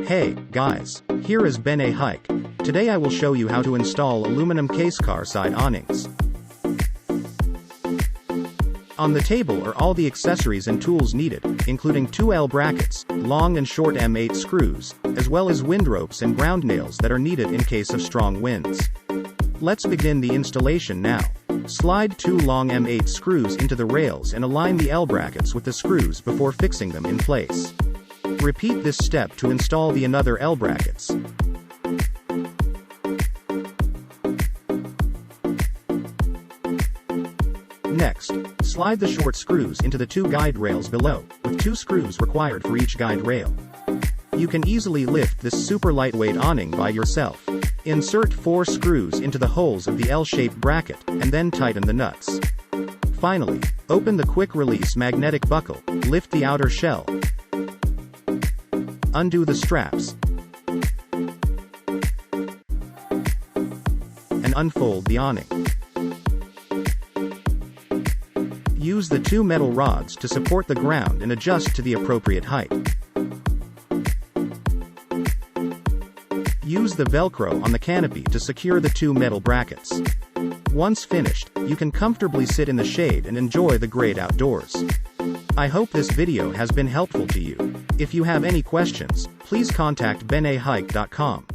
Hey, guys, here is BeneHike. Today I will show you how to install aluminum case car side awnings. On the table are all the accessories and tools needed, including 2 L brackets, long and short M8 screws, as well as wind ropes and ground nails that are needed in case of strong winds. Let's begin the installation now. Slide 2 long M8 screws into the rails and align the L brackets with the screws before fixing them in place. Repeat this step to install the another L brackets. Next, slide the short screws into the 2 guide rails below, with 2 screws required for each guide rail. You can easily lift this super lightweight awning by yourself. Insert 4 screws into the holes of the L-shaped bracket, and then tighten the nuts. Finally, open the quick-release magnetic buckle, lift the outer shell, undo the straps, and unfold the awning. Use the 2 metal rods to support the ground and adjust to the appropriate height. Use the Velcro on the canopy to secure the 2 metal brackets. Once finished, you can comfortably sit in the shade and enjoy the great outdoors. I hope this video has been helpful to you. If you have any questions, please contact BeneHike.com.